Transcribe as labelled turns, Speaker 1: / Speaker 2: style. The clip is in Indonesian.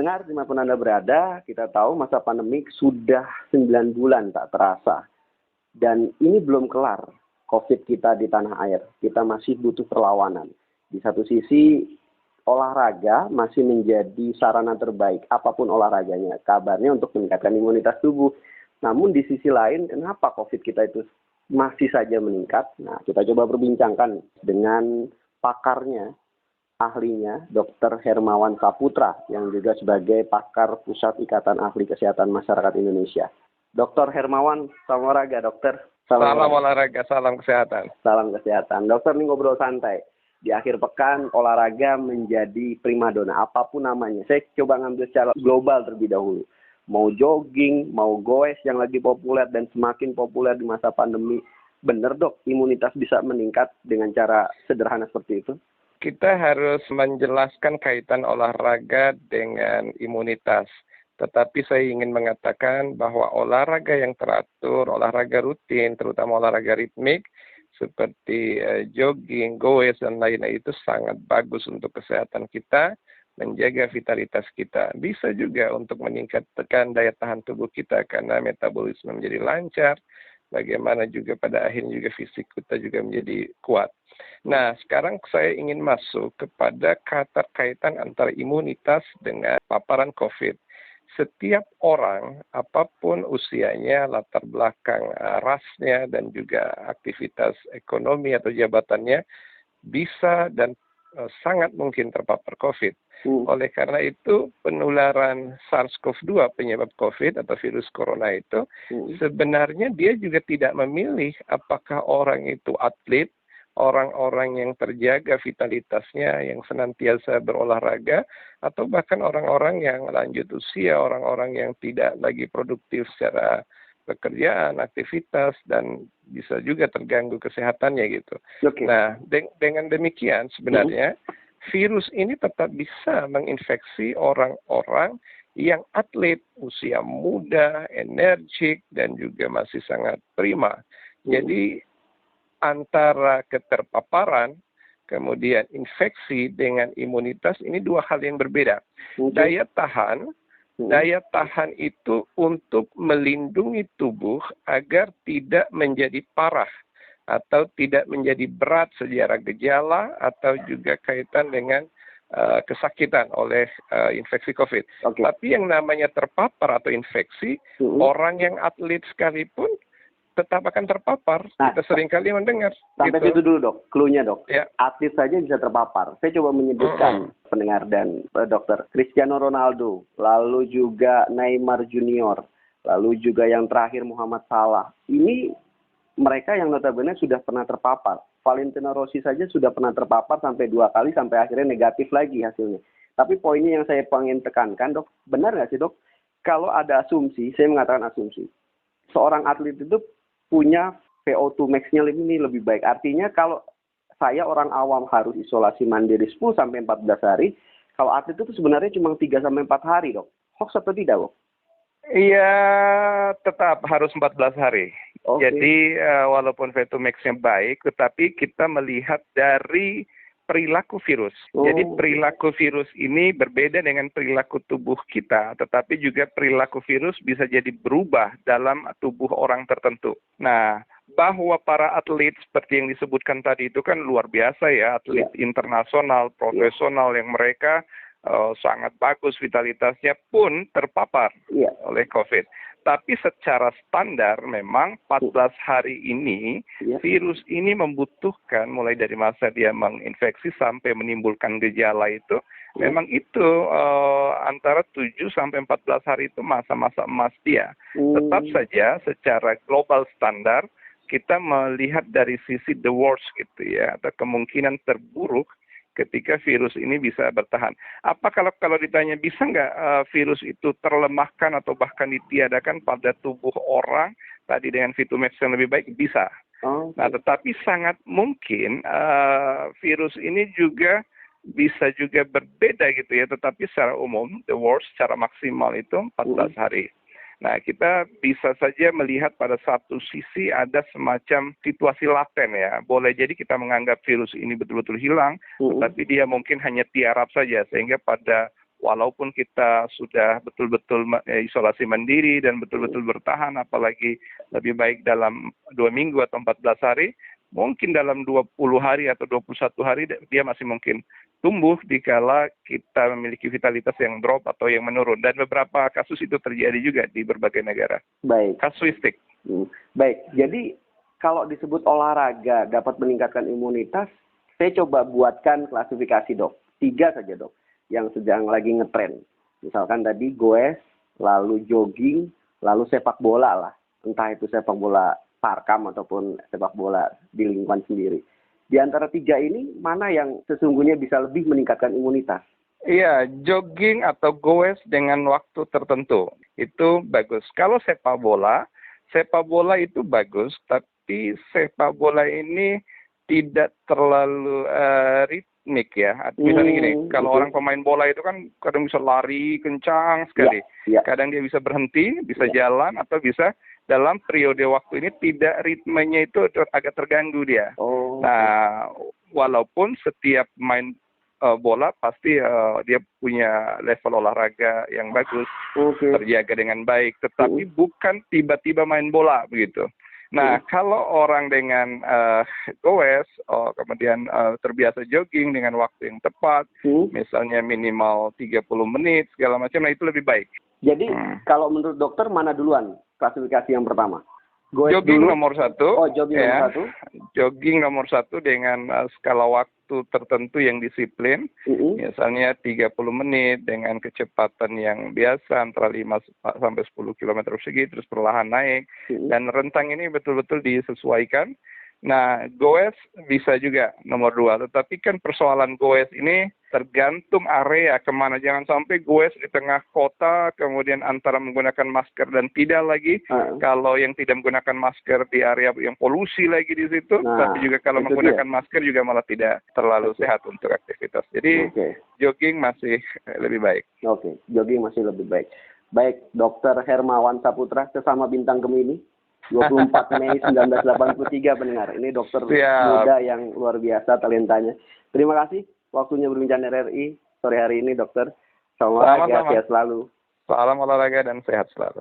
Speaker 1: pendengar, dimanapun Anda berada, kita tahu masa pandemik sudah 9 bulan tak terasa. Dan ini belum kelar COVID kita di tanah air. Kita masih butuh perlawanan. Di satu sisi, olahraga masih menjadi sarana terbaik, apapun olahraganya. Kabarnya untuk meningkatkan imunitas tubuh. Namun di sisi lain, kenapa COVID kita itu masih saja meningkat? Nah, kita coba perbincangkan dengan pakarnya, ahlinya, Dr. Hermawan Saputra, yang juga sebagai pakar Pusat Ikatan Ahli Kesehatan Masyarakat Indonesia. Dr. Hermawan, salam olahraga, dokter.
Speaker 2: Salam olahraga, salam kesehatan.
Speaker 1: Salam kesehatan. Dokter, ini ngobrol santai. Di akhir pekan, olahraga menjadi primadona, apapun namanya. Saya coba ngambil secara global terlebih dahulu. Mau jogging, mau goes yang lagi populer dan semakin populer di masa pandemi. Benar dok, imunitas bisa meningkat dengan cara sederhana seperti itu?
Speaker 2: Kita harus menjelaskan kaitan olahraga dengan imunitas. Tetapi saya ingin mengatakan bahwa olahraga yang teratur, olahraga rutin, terutama olahraga ritmik, seperti jogging, goes, dan lainnya itu sangat bagus untuk kesehatan kita, menjaga vitalitas kita. Bisa juga untuk meningkatkan daya tahan tubuh kita karena metabolisme menjadi lancar, bagaimana juga pada akhirnya juga fisik kita juga menjadi kuat. Nah, sekarang saya ingin masuk kepada kaitan antara imunitas dengan paparan COVID. Setiap orang, apapun usianya, latar belakang rasnya, dan juga aktivitas ekonomi atau jabatannya, bisa dan sangat mungkin terpapar COVID. Oleh karena itu, penularan SARS-CoV-2 penyebab COVID atau virus corona itu, sebenarnya dia juga tidak memilih apakah orang itu atlet, orang-orang yang terjaga vitalitasnya, yang senantiasa berolahraga, atau bahkan orang-orang yang lanjut usia, orang-orang yang tidak lagi produktif secara pekerjaan, aktivitas, dan bisa juga terganggu kesehatannya gitu.
Speaker 1: Okay.
Speaker 2: Nah, dengan demikian sebenarnya virus ini tetap bisa menginfeksi orang-orang yang atlet, usia muda, energik, dan juga masih sangat prima. Jadi antara keterpaparan, kemudian infeksi dengan imunitas, ini dua hal yang berbeda. Daya tahan itu untuk melindungi tubuh agar tidak menjadi parah atau tidak menjadi berat secara gejala atau juga kaitan dengan kesakitan oleh infeksi COVID.
Speaker 1: Okay.
Speaker 2: Tapi yang namanya terpapar atau infeksi, orang yang atlet sekalipun tetap akan terpapar. Nah, kita seringkali mendengar.
Speaker 1: Sampai situ dulu dok, clue-nya dok.
Speaker 2: Ya.
Speaker 1: Atlet saja bisa terpapar. Saya coba menyebutkan pendengar dan dokter. Cristiano Ronaldo, lalu juga Neymar Junior, lalu juga yang terakhir Muhammad Salah. Ini mereka yang notabene sudah pernah terpapar. Valentino Rossi saja sudah pernah terpapar sampai 2 kali, sampai akhirnya negatif lagi hasilnya. Tapi poinnya yang saya ingin tekankan dok, benar nggak sih dok? Kalau ada asumsi, saya mengatakan asumsi, seorang atlet itu punya VO2 max-nya ini lebih baik. Artinya kalau saya orang awam harus isolasi mandiri 10 sampai 14 hari, kalau atlet itu sebenarnya cuma 3 sampai 4 hari, dok. Hoax atau tidak, dok?
Speaker 2: Iya, tetap harus 14 hari.
Speaker 1: Okay.
Speaker 2: Jadi walaupun VO2 max-nya baik, tetapi kita melihat dari perilaku virus. Jadi perilaku virus ini berbeda dengan perilaku tubuh kita, tetapi juga perilaku virus bisa jadi berubah dalam tubuh orang tertentu. Nah, bahwa para atlet seperti yang disebutkan tadi itu kan luar biasa ya, atlet internasional, profesional yang mereka sangat bagus vitalitasnya pun terpapar oleh COVID. Tapi secara standar memang 14 hari ini virus ini membutuhkan mulai dari masa dia menginfeksi sampai menimbulkan gejala itu memang itu antara 7 sampai 14 hari itu masa-masa emas dia. Tetap saja secara global standar kita melihat dari sisi the worst gitu ya, atau kemungkinan terburuk ketika virus ini bisa bertahan. Apa kalau ditanya bisa nggak virus itu terlemahkan atau bahkan ditiadakan pada tubuh orang tadi dengan Vitumex yang lebih baik? Bisa. Nah, tetapi sangat mungkin virus ini juga bisa juga berbeda gitu ya, tetapi secara umum the worst secara maksimal itu 14 hari. Nah, kita bisa saja melihat pada satu sisi ada semacam situasi laten ya. Boleh jadi kita menganggap virus ini betul-betul hilang, tetapi dia mungkin hanya tiarap saja. Sehingga pada walaupun kita sudah betul-betul isolasi mandiri dan betul-betul bertahan, apalagi lebih baik dalam 2 minggu atau 14 hari, mungkin dalam 20 hari atau 21 hari dia masih mungkin tumbuh dikala kita memiliki vitalitas yang drop atau yang menurun. Dan beberapa kasus itu terjadi juga di berbagai negara.
Speaker 1: Baik.
Speaker 2: Kasuistik.
Speaker 1: Baik, jadi kalau disebut olahraga dapat meningkatkan imunitas, saya coba buatkan klasifikasi dok. 3 saja dok, yang sedang lagi ngetren. Misalkan tadi goes, lalu jogging, lalu sepak bola lah. Entah itu sepak bola parkam ataupun sepak bola di lingkungan sendiri. Di antara 3 ini, mana yang sesungguhnya bisa lebih meningkatkan imunitas?
Speaker 2: Iya, jogging atau goes dengan waktu tertentu. Itu bagus. Kalau sepak bola itu bagus, tapi sepak bola ini tidak terlalu ritmik ya. Misalnya gini, kalau orang pemain bola itu kan kadang bisa lari kencang sekali. Kadang dia bisa berhenti, bisa jalan, atau bisa dalam periode waktu ini tidak ritmenya itu agak terganggu dia. Nah, walaupun setiap main bola pasti dia punya level olahraga yang bagus, terjaga dengan baik, tetapi bukan tiba-tiba main bola begitu. Nah, kalau orang dengan goes, kemudian terbiasa jogging dengan waktu yang tepat, misalnya minimal 30 menit, segala macam, nah itu lebih baik.
Speaker 1: Jadi, kalau menurut dokter, mana duluan klasifikasi yang pertama? Goes
Speaker 2: jogging
Speaker 1: dulu?
Speaker 2: nomor 1.
Speaker 1: Jogging nomor 1.
Speaker 2: Jogging nomor 1 dengan skala waktu tertentu yang disiplin, misalnya 30 menit dengan kecepatan yang biasa antara 5 sampai 10 km persegi, terus perlahan naik, dan rentang ini betul-betul disesuaikan. Nah, goes bisa juga nomor 2, tetapi kan persoalan goes ini tergantung area kemana. Jangan sampai goes di tengah kota, kemudian antara menggunakan masker dan tidak lagi. Kalau yang tidak menggunakan masker di area yang polusi lagi di situ, tapi juga kalau menggunakan masker juga malah tidak terlalu sehat untuk aktivitas. Jadi jogging masih lebih baik.
Speaker 1: Jogging masih lebih baik. Baik, Dr. Hermawan Saputra, sesama bintang Gemini. 24 Mei 1983 pendengar. Ini dokter muda yang luar biasa talentanya. Terima kasih waktunya berbincang RRI sore hari ini dokter. Salam olahraga, sehat selalu.
Speaker 2: Salam olahraga dan sehat selalu.